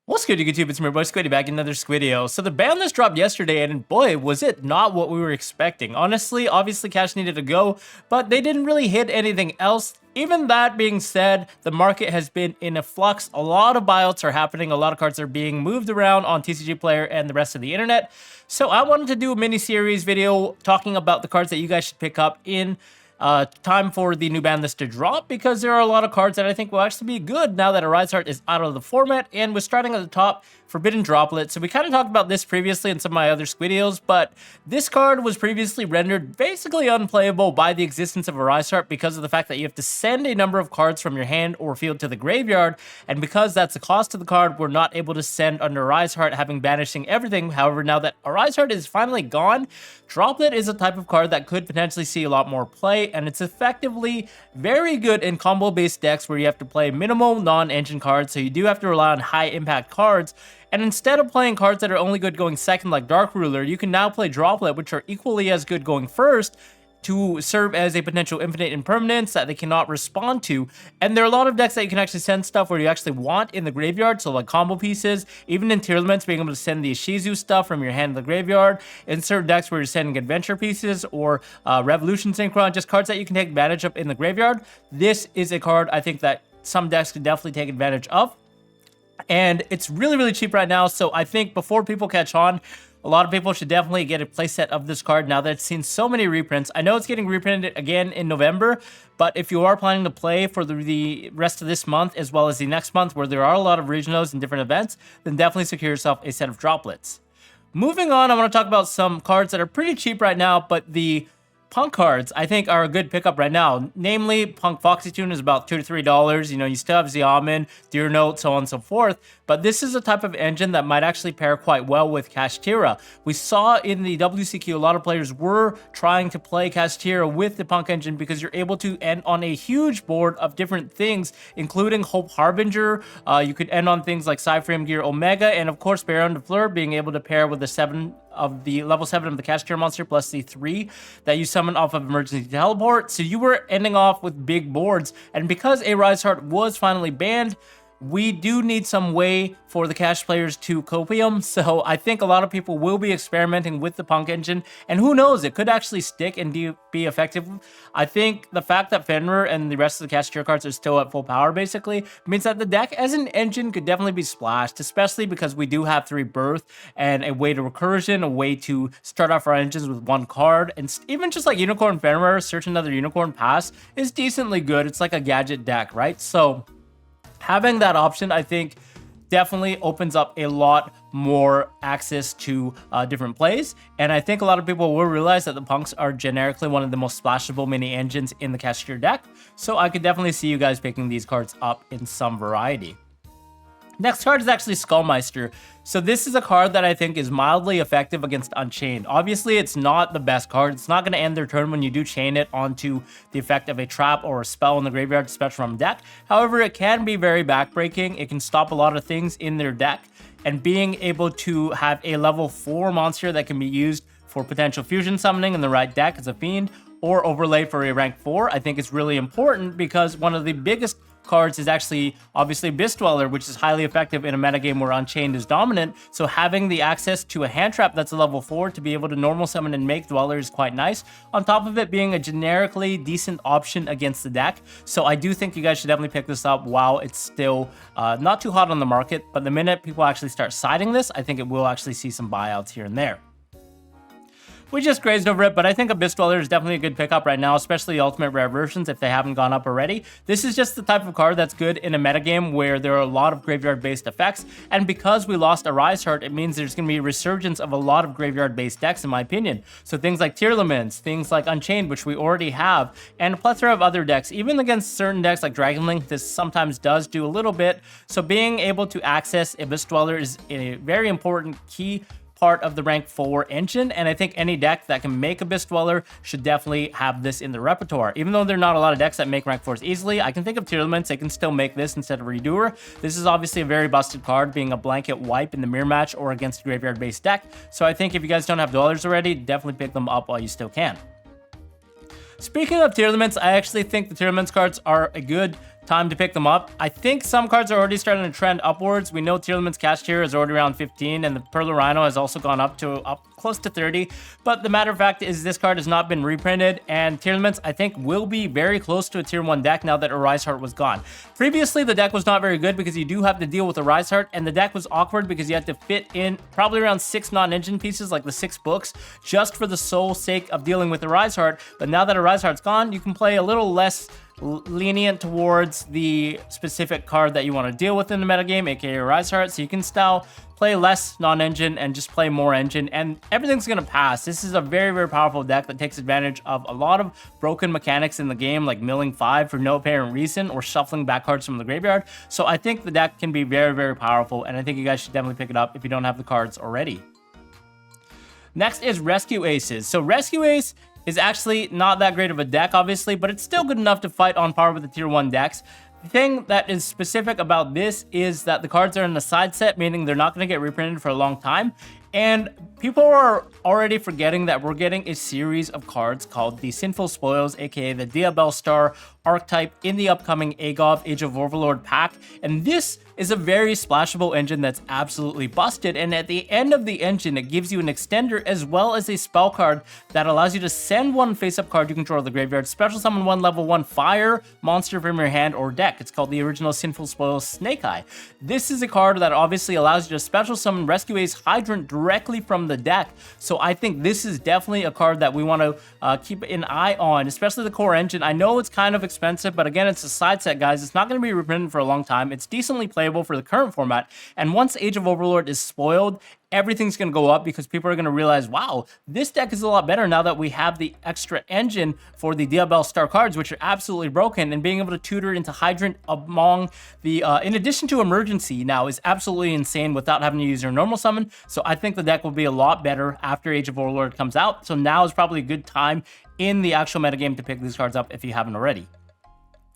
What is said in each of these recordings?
What's good, YouTube? It's me, boy Squiddy, back in another Squiddio. So the ban list dropped yesterday, and boy, was it not what we were expecting. Honestly, obviously cash needed to go, but they didn't really hit anything else. Even that being said, the market has been in a flux. A lot of buyouts are happening. A lot of cards are being moved around on TCG Player and the rest of the internet. So I wanted to do a mini-series video talking about the cards that you guys should pick up in time for the new ban list to drop, because there are a lot of cards that I think will actually be good now that Arise Heart is out of the format. And we're starting at the top, Forbidden Droplet. So we kind of talked about this previously in some of my other Squiddios, but this card was previously rendered basically unplayable by the existence of Arise Heart because of the fact that you have to send a number of cards from your hand or field to the graveyard, and because that's the cost of the card, we're not able to send under Arise Heart, having banishing everything. However, now that Arise Heart is finally gone, Droplet is a type of card that could potentially see a lot more play, and it's effectively very good in combo-based decks where you have to play minimal non-engine cards, so you do have to rely on high-impact cards. And instead of playing cards that are only good going second like Dark Ruler, you can now play Droplet, which are equally as good going first, to serve as a potential infinite impermanence that they cannot respond to. And there are a lot of decks that you can actually send stuff where you actually want in the graveyard, so like combo pieces, even in TEARLAMENTS, being able to send the ISHIZU stuff from your hand to the graveyard, in certain decks where you're sending adventure pieces or Revolution Synchron, just cards that you can take advantage of in the graveyard. This is a card I think that some decks could definitely take advantage of. And it's really, really cheap right now, so I think before people catch on, a lot of people should definitely get a playset of this card now that it's seen so many reprints. I know it's getting reprinted again in November, but if you are planning to play for the rest of this month as well as the next month where there are a lot of regionals and different events, then definitely secure yourself a set of droplets. Moving on, I want to talk about some cards that are pretty cheap right now, but the P.U.N.K cards, I think, are a good pickup right now. Namely, P.U.N.K Foxy Tune is about $2 to $3. You know, you still have Xiamen, Deer Note, so on and so forth. But this is a type of engine that might actually pair quite well with Kashtira. We saw in the WCQ a lot of players were trying to play Kashtira with the P.U.N.K engine because you're able to end on a huge board of different things, including Hope Harbinger. You could end on things like Cyframe Gear Omega, and of course Baron de Fleur being able to pair with the 7 of the level 7 of the Kashtira monster plus the 3 that you summon off of Emergency Teleport. So you were ending off with big boards, and because Arise Heart was finally banned, we do need some way for the cash players to copium, so I think a lot of people will be experimenting with the P.U.N.K engine, and who knows, it could actually stick and be effective. I think the fact that Fenrir and the rest of the cash tier cards are still at full power basically means that the deck as an engine could definitely be splashed, especially because we do have 3 birth and a way to recursion, a way to start off our engines with 1 card, and even just like Unicorn Fenrir, search another Unicorn Pass is decently good. It's like a gadget deck, right? So having that option, I think, definitely opens up a lot more access to different plays. And I think a lot of people will realize that the P.U.N.Ks are generically one of the most splashable mini engines in the Kashtira deck. So I could definitely see you guys picking these cards up in some variety. Next card is actually MEISTER. So this is a card that I think is mildly effective against Unchained. Obviously, it's not the best card. It's not going to end their turn when you do chain it onto the effect of a trap or a spell in the graveyard, especially from deck. However, it can be very backbreaking. It can stop a lot of things in their deck. And being able to have a level 4 monster that can be used for potential fusion summoning in the right deck as a fiend, or overlay for a rank 4, I think is really important, because one of the biggest cards is actually obviously Abyss Dweller, which is highly effective in a metagame where Unchained is dominant. So having the access to a hand trap that's a level 4 to be able to normal summon and make Dweller is quite nice, on top of it being a generically decent option against the deck. So I do think you guys should definitely pick this up while it's still not too hot on the market, but the minute people actually start siding this, I think it will actually see some buyouts here and there. We just grazed over it, but I think Abyss Dweller is definitely a good pickup right now, especially the ultimate rare versions if they haven't gone up already. This is just the type of card that's good in a metagame where there are a lot of graveyard-based effects, and because we lost Arise Heart, it means there's going to be a resurgence of a lot of graveyard-based decks, in my opinion. So things like TEARLAMENTS, things like Unchained, which we already have, and a plethora of other decks. Even against certain decks like Dragon Link, this sometimes does do a little bit. So being able to access Abyss Dweller is a very important key part of the rank 4 engine, and I think any deck that can make Abyss Dweller should definitely have this in the repertoire. Even though there are not a lot of decks that make rank 4s easily, I can think of TEARLAMENTS, they can still make this instead of Redoer. This is obviously a very busted card, being a blanket wipe in the mirror match or against a graveyard-based deck, so I think if you guys don't have Dwellers already, definitely pick them up while you still can. Speaking of TEARLAMENTS, I actually think the TEARLAMENTS cards are a good time to pick them up. I think some cards are already starting to trend upwards. We know Tearlament's cash tier is already around 15, and the Pearl Rhino has also gone up close to 30. But the matter of fact is this card has not been reprinted, and Tearlament's, I think, will be very close to a tier 1 deck now that Arise Heart was gone. Previously, the deck was not very good because you do have to deal with Arise Heart, and the deck was awkward because you had to fit in probably around 6 non-engine pieces, like the 6 books, just for the sole sake of dealing with Arise Heart. But now that Arise Heart's gone, you can play a little less lenient towards the specific card that you want to deal with in the metagame, aka Arise Heart, so you can style play less non-engine and just play more engine, and everything's gonna pass. This is a very, very powerful deck that takes advantage of a lot of broken mechanics in the game, like milling 5 for no apparent reason or shuffling back cards from the graveyard. So I think the deck can be very, very powerful, and I think you guys should definitely pick it up if you don't have the cards already. Next is Rescue Aces. So Rescue Ace is actually not that great of a deck, obviously, but it's still good enough to fight on par with the tier 1 decks. The thing that is specific about this is that the cards are in the side set, meaning they're not going to get reprinted for a long time. And people are already forgetting that we're getting a series of cards called the Sinful Spoils, aka the Diabell Star archetype, in the upcoming AGOV Age of Overlord pack. And this is a very splashable engine that's absolutely busted. And at the end of the engine, it gives you an extender as well as a spell card that allows you to send one face-up card you control to the graveyard, special summon one level 1 fire monster from your hand or deck. It's called the original Sinful Spoils Snake Eye. This is a card that obviously allows you to special summon Rescue Ace Hydrant directly from the deck. So I think this is definitely a card that we want to keep an eye on, especially the core engine. I know it's kind of expensive, but again, it's a side set, guys. It's not going to be reprinted for a long time. It's decently playable for the current format, and once Age of Overlord is spoiled, everything's going to go up because people are going to realize, wow, this deck is a lot better now that we have the extra engine for the Diabell Star cards, which are absolutely broken, and being able to tutor into Hydrant among the, in addition to Emergency now, is absolutely insane without having to use your normal summon. So I think the deck will be a lot better after Age of Overlord comes out. So now is probably a good time in the actual metagame to pick these cards up if you haven't already.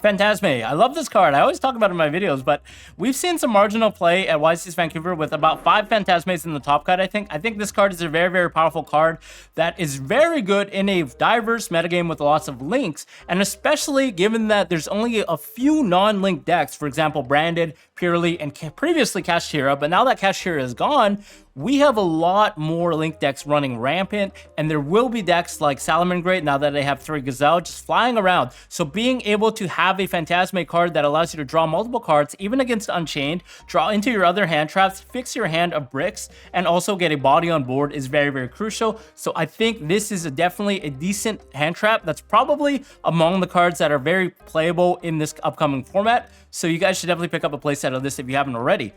Phantasmay. I love this card. I always talk about it in my videos, but we've seen some marginal play at YCS Vancouver with about 5 Phantasmays in the top cut, I think. I think this card is a very, very powerful card that is very good in a diverse metagame with lots of links, and especially given that there's only a few non-linked decks, for example, Branded, Purely, and previously Kashtira, but now that Kashtira is gone, we have a lot more link decks running rampant, and there will be decks like Salamangreat, now that they have 3 Gazelle, just flying around. So being able to have a Phantasmay card that allows you to draw multiple cards, even against Unchained, draw into your other hand traps, fix your hand of bricks, and also get a body on board is very, very crucial. So I think this is definitely a decent hand trap that's probably among the cards that are very playable in this upcoming format. So you guys should definitely pick up a playset of this if you haven't already.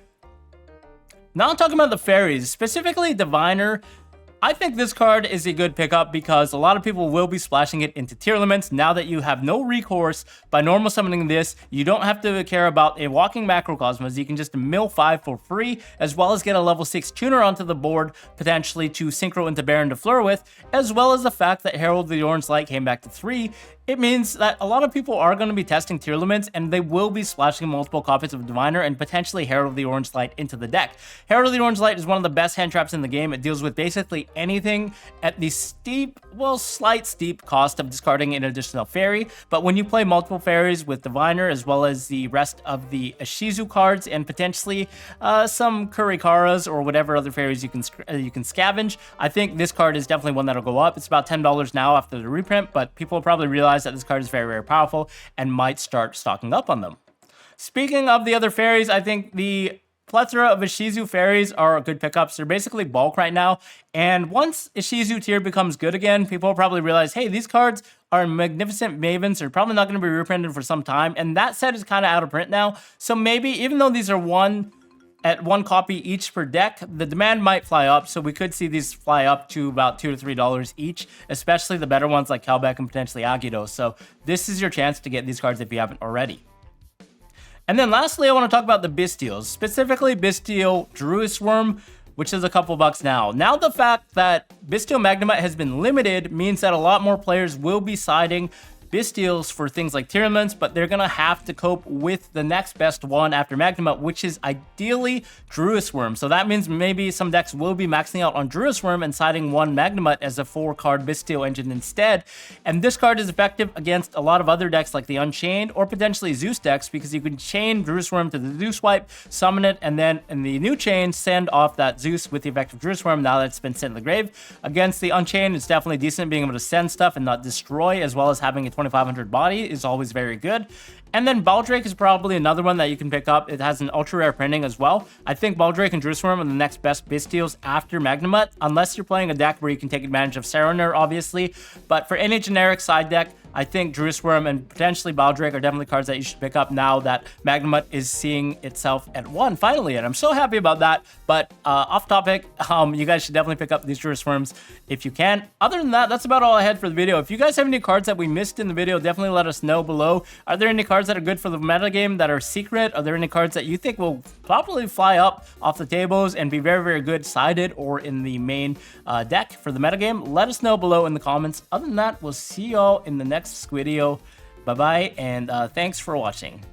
Now I'm talking about the fairies, specifically Diviner. I think this card is a good pickup because a lot of people will be splashing it into Tearlaments. Now that you have no recourse by normal summoning this, you don't have to care about a walking Macrocosmos. You can just mill 5 for free, as well as get a level 6 tuner onto the board, potentially to synchro into Baron de Fleur with, as well as the fact that Herald of the Orange Light came back to 3. It means that a lot of people are going to be testing Tearlaments, and they will be splashing multiple copies of Diviner and potentially Herald of the Orange Light into the deck. Herald of the Orange Light is one of the best hand traps in the game. It deals with basically anything at the steep, well, slight steep cost of discarding an additional fairy. But when you play multiple fairies with Diviner, as well as the rest of the ISHIZU cards, and potentially some Kurikaras or whatever other fairies you can scavenge, I think this card is definitely one that'll go up. It's about $10 now after the reprint, but people will probably realize that this card is very, very powerful and might start stocking up on them. Speaking of the other fairies, I think the plethora of ISHIZU fairies are good pickups. They're basically bulk right now, and once ISHIZU tier becomes good again, people will probably realize, hey, these cards are magnificent mavens. They're probably not going to be reprinted for some time, and that set is kind of out of print now. So maybe, even though these are one copy each per deck, the demand might fly up, so we could see these fly up to about $2 to $3 each, especially the better ones like Kelbeck and potentially Yugioh. So this is your chance to get these cards if you haven't already. And then lastly, I want to talk about the BYSTIALs, specifically BYSTIAL DRUISWURM, which is a couple bucks now. Now the fact that BYSTIAL Magnemite has been limited means that a lot more players will be siding BYSTIALs for things like TEARLAMENTS, but they're gonna have to cope with the next best one after Magnemite, which is ideally DRUISWURM. So that means maybe some decks will be maxing out on DRUISWURM and siding one Magnemite as a 4-card BYSTIAL engine instead. And this card is effective against a lot of other decks like the Unchained or potentially Zeus decks, because you can chain DRUISWURM to the Zeus wipe, summon it, and then in the new chain, send off that Zeus with the effect of DRUISWURM now that it's been sent in the grave. Against the Unchained, it's definitely decent being able to send stuff and not destroy, as well as having a 2500 body is always very good. And then BALDRAKE is probably another one that you can pick up. It has an ultra rare printing as well. I think BALDRAKE and DRUISWURM are the next best BYSTIALs after Magnemite, unless you're playing a deck where you can take advantage of Serenur, obviously. But for any generic side deck, I think DRUISWURM and potentially BALDRAKE are definitely cards that you should pick up now that Magnemite is seeing itself at 1 finally, and I'm so happy about that. But off topic, you guys should definitely pick up these DRUISWURMs if you can. Other than that, that's about all I had for the video. If you guys have any cards that we missed in the video, definitely let us know below. Are there any cards that are good for the metagame that are secret? Are there any cards that you think will probably fly up off the tables and be very, very good sided or in the main deck for the metagame? Let us know below in the comments. Other than that, we'll see y'all in the next video. Bye bye, and thanks for watching.